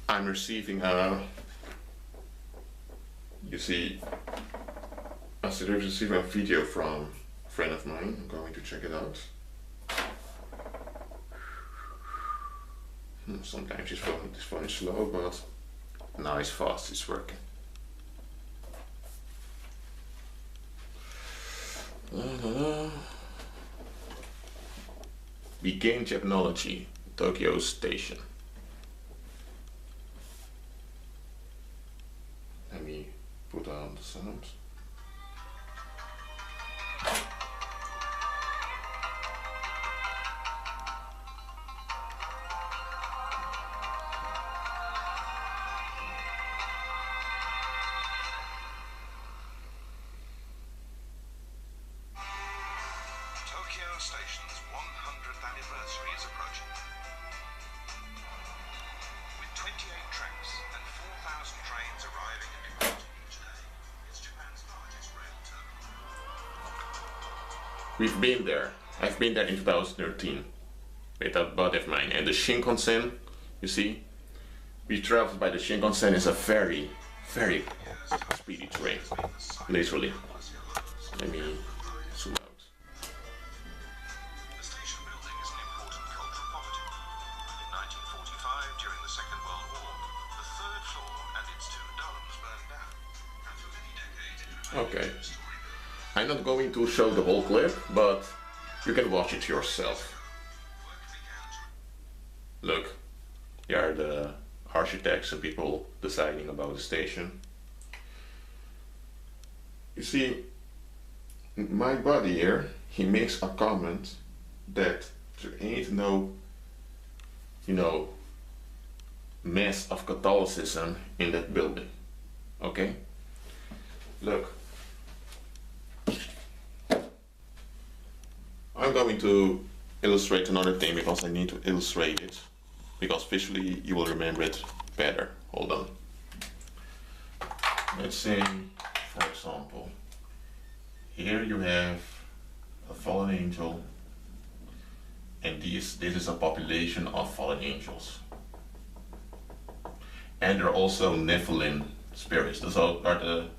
I'm receiving you see, I'm receiving a video from a friend of mine. I'm going to check it out. Sometimes this phone is slow, but now it's fast, it's working. Begin technology, Tokyo Station. Let me put on the sound. Tokyo Station's 100th anniversary is approaching. With 28 tracks and 4,000 trains arriving and departing each day, it's Japan's largest rail terminal. We've been there. I've been there in 2013 with a buddy of mine. And the Shinkansen, you see, we traveled by the Shinkansen. It's a very, very speedy train, literally. Let me zoom out. The station building is an important cultural property. In 1945, during the Second World War, the third floor and its two domes burned down. And for many decades it remained Okay. a story building. I'm not going to show the whole clip, but you can watch it yourself. Look, here are the architects and people deciding about the station. You see, my buddy here, he makes a comment that there ain't no, mess of Catholicism in that building. Okay? Look. I'm going to illustrate another thing because I need to illustrate it, because visually you will remember it better. Hold on. Let's say, for example, here you have a fallen angel, and this is a population of fallen angels. And there are also Nephilim spirits. Those are the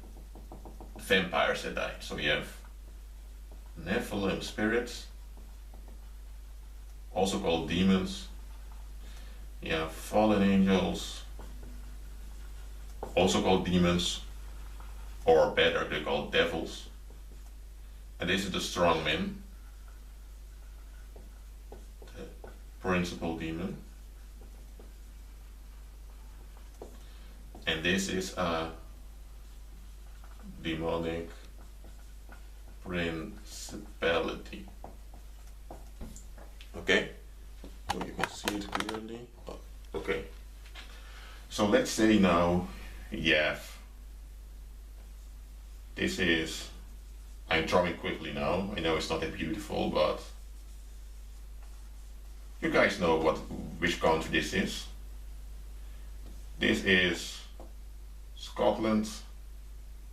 vampires that died. So you have Nephilim spirits, also called demons. You have fallen angels, also called demons, or better, they're called devils. And this is the strong man, the principal demon. And this is a demonic principality. Okay? So you can see it clearly. Oh, okay. So let's say now you have, this is, I'm drawing quickly now. I know it's not that beautiful, but you guys know which country this is. This is Scotland,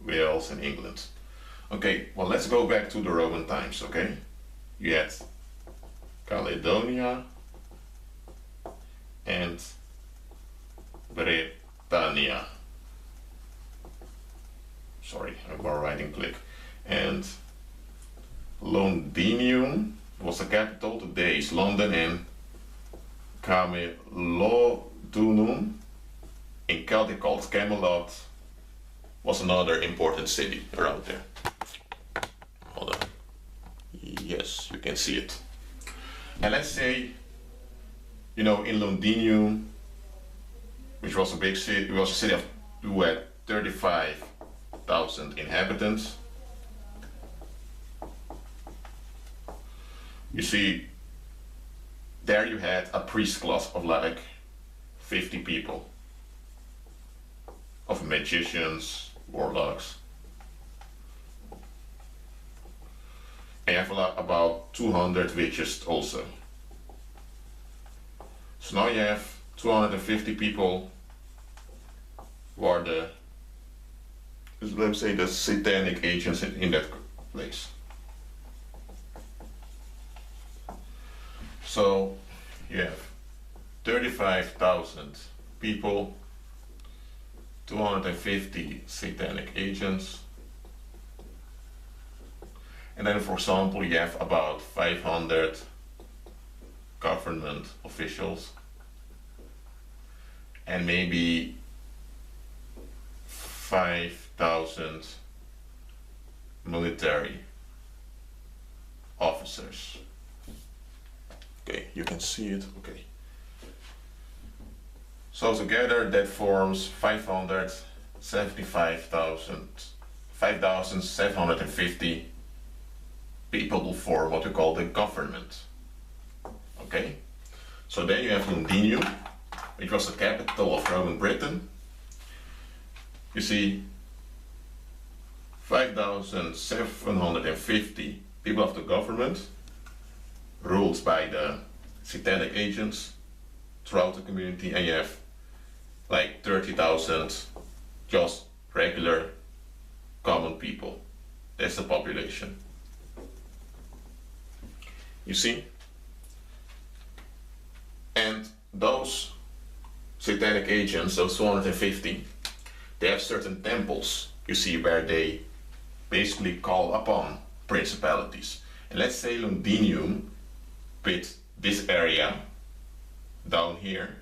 Wales, and England. Okay, well, let's go back to the Roman times, okay? You had Caledonia and Britannia. Sorry, I'm writing click. And Londinium was the capital. Today is London, and Camelodunum, in Celtic called Camelot, was another important city around there. Hold on. Yes, you can see it. And let's say, in Londinium, which was a big city, it was a city who had 35,000 inhabitants. You see, there you had a priest class of like 50 people, of magicians, warlocks. And you have about 200 witches also. So now you have 250 people who are let's say, the satanic agents in that place. So you have 35,000 people, 250 satanic agents, and then for example you have about 500 government officials and maybe 5,000 military officers. Okay, you can see it. Okay. So together that forms 5,750 people will form what we call the government. Okay? So then you have Londinium, which was the capital of Roman Britain. You see 5,750 people of the government ruled by the satanic agents throughout the community, and you have like 30,000 just regular common people. That's the population. You see? And those satanic agents, those 250, they have certain temples, you see, where they basically call upon principalities. And let's say Londinium, with this area down here,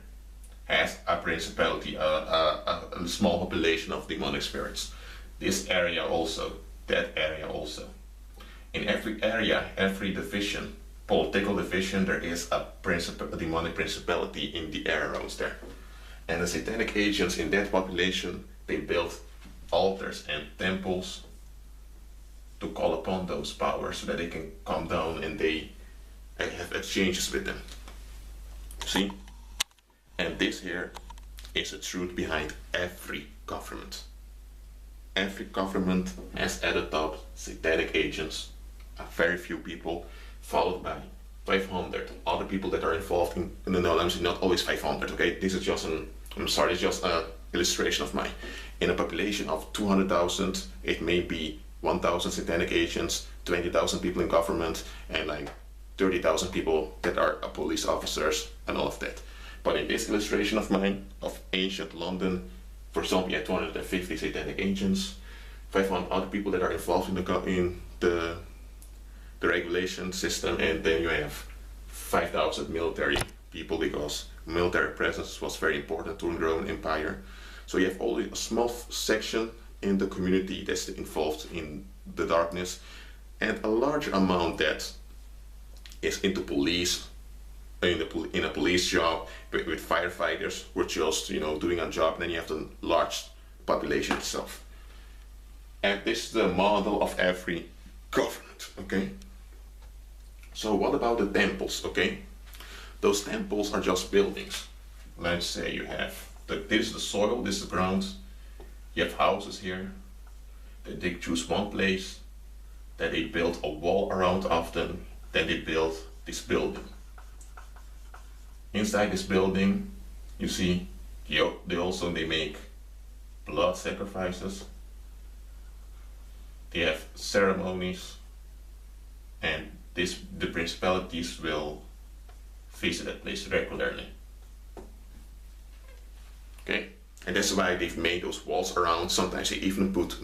has a principality, a small population of demonic spirits. This area also, that area also. In every area, every division, political division, there is a demonic principality in the arrows there. And the satanic agents in that population, they built altars and temples to call upon those powers so that they can come down and they have exchanges with them. See? And this here is the truth behind every government. Every government has at the top satanic agents, a very few people, followed by 500 other people that are involved in the knowledge. Not always 500, okay? This is just it's just an illustration of mine. In a population of 200,000, it may be 1,000 satanic agents, 20,000 people in government, and like 30,000 people that are police officers and all of that. But in this illustration of mine, of ancient London, for example, you had 250 satanic agents, 500 other people that are involved in the regulation system, and then you have 5,000 military people, because military presence was very important during the Roman Empire. So you have only a small section in the community that's involved in the darkness, and a large amount that is into police, in a police job, with firefighters who are just, doing a job. And then you have the large population itself. And this is the model of every government, okay? So what about the temples, okay? Those temples are just buildings. Let's say you have, this is the soil, this is the ground. You have houses here. They choose one place, then they build a wall around of them, then they build this building. Inside this building, you see, they make blood sacrifices. They have ceremonies, and the principalities will visit that place regularly. Okay, and that's why they've made those walls around. Sometimes they even put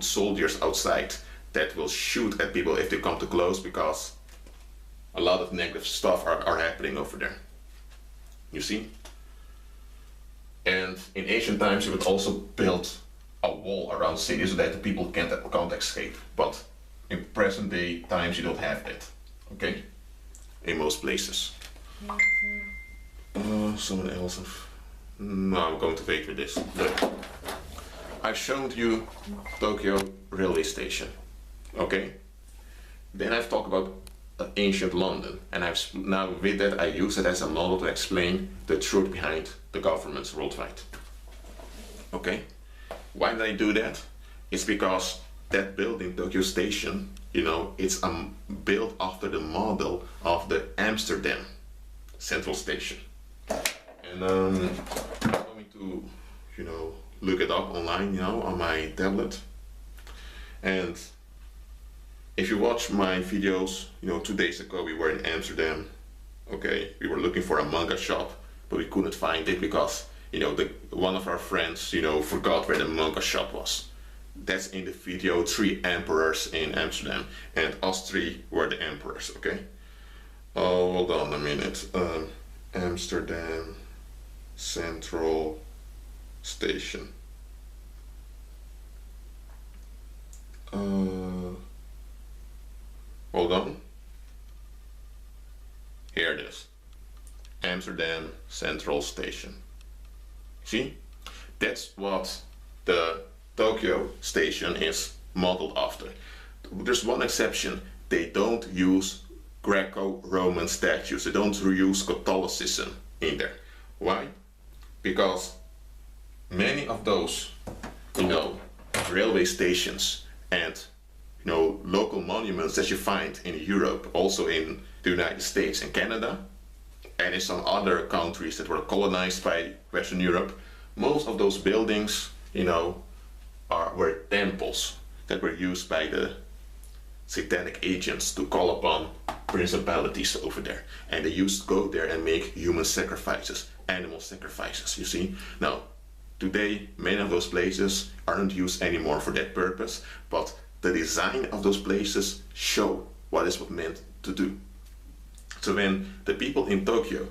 soldiers outside that will shoot at people if they come too close, because a lot of negative stuff are happening over there. You see? And in ancient times you would also build a wall around cities so that the people can't escape. But in present day times you don't have that. Okay? In most places. Someone else. No, I'm going to wait with this. Look. I've shown you Tokyo railway station. Okay? Then I've talked about ancient London, and now with that I use it as a model to explain the truth behind the governments worldwide. Okay? Why did I do that? It's because that building, Tokyo Station, it's built after the model of the Amsterdam Central Station. And I'm going to, look it up online, on my tablet. And if you watch my videos, 2 days ago we were in Amsterdam. Okay, we were looking for a manga shop, but we couldn't find it because one of our friends, forgot where the Monka shop was. That's in the video 3 emperors in Amsterdam, and us 3 were the emperors, okay? Oh, hold on a minute. Amsterdam Central Station. Hold on. Here it is. Amsterdam Central Station. See? That's what the Tokyo station is modeled after. There's one exception. They don't use Greco-Roman statues. They don't use Catholicism in there. Why? Because many of those, railway stations and local monuments that you find in Europe, also in the United States and Canada, and in some other countries that were colonized by Western Europe, most of those buildings, were temples that were used by the satanic agents to call upon principalities over there. And they used to go there and make human sacrifices, animal sacrifices, you see. Now, today, many of those places aren't used anymore for that purpose, but the design of those places show what is meant to do. So when the people in Tokyo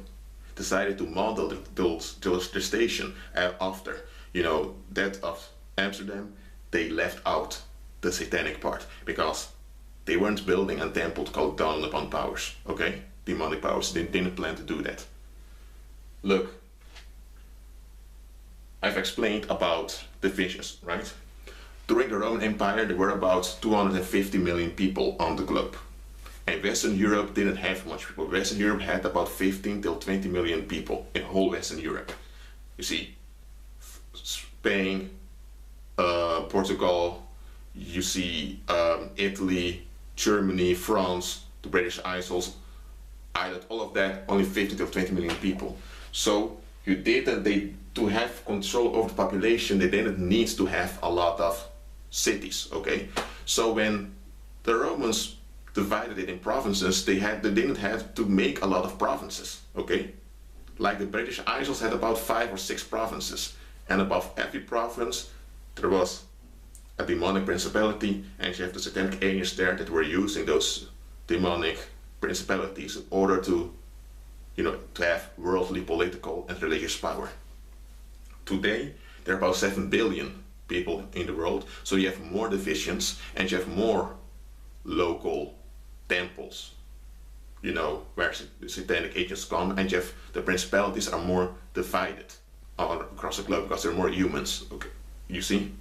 decided to model their station after, that of Amsterdam, they left out the satanic part, because they weren't building a temple called down upon powers, okay? Demonic powers. They didn't plan to do that. Look, I've explained about the visions, right? During the Roman Empire, there were about 250 million people on the globe. And Western Europe didn't have much people. Western Europe had about 15 till 20 million people in whole Western Europe. You see, Spain, Portugal, you see Italy, Germany, France, the British Isles, Ireland, all of that, only 15 to 20 million people. So to have control over the population, they didn't need to have a lot of cities, okay? So when the Romans divided it in provinces, they didn't have to make a lot of provinces, okay? Like the British Isles had about 5 or 6 provinces, and above every province there was a demonic principality, and you have the satanic agents there that were using those demonic principalities in order to to have worldly, political and religious power. Today there are about 7 billion people in the world, so you have more divisions and you have more local temples, where the satanic agents come, and you have the principalities are more divided all across the globe because there are more humans, okay? You see?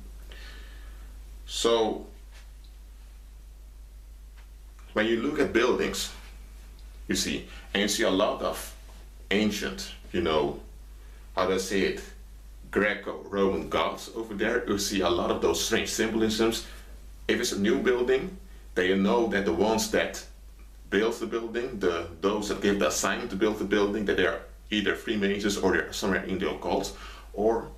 So when you look at buildings, you see, and you see a lot of ancient, how do I say it, Greco-Roman gods over there, you see a lot of those strange symbolisms. If it's a new building, then you know that the ones that build the building, those that give the assignment to build the building, that they are either Freemasons or they're somewhere in the occult. Or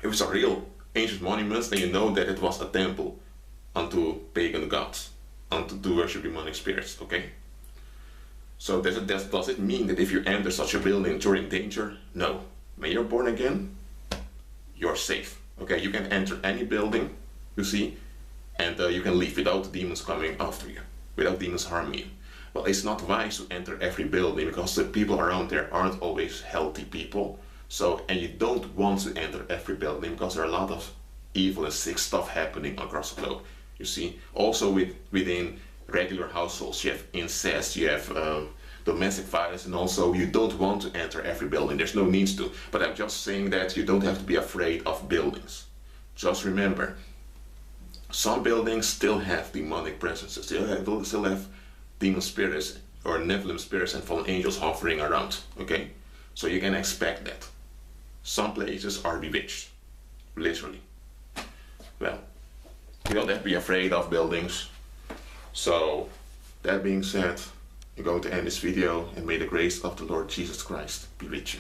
if it's a real ancient monument, then you know that it was a temple unto pagan gods, to worship demonic spirits, okay? So does it mean that if you enter such a building you're in danger? No. When you're born again, you're safe, okay? You can enter any building, you see, and you can leave without demons coming after you, without demons harming you. Well, it's not wise to enter every building, because the people around there aren't always healthy people. So, and you don't want to enter every building, because there are a lot of evil and sick stuff happening across the globe. You see, also within regular households, you have incest, you have domestic violence, and also you don't want to enter every building. There's no need to. But I'm just saying that you don't have to be afraid of buildings. Just remember, some buildings still have demonic presences. They still have demon spirits or Nephilim spirits and fallen angels hovering around, okay? So you can expect that. Some places are bewitched, literally. Well, you don't have to be afraid of buildings. So, that being said, I'm going to end this video, and may the grace of the Lord Jesus Christ be with you.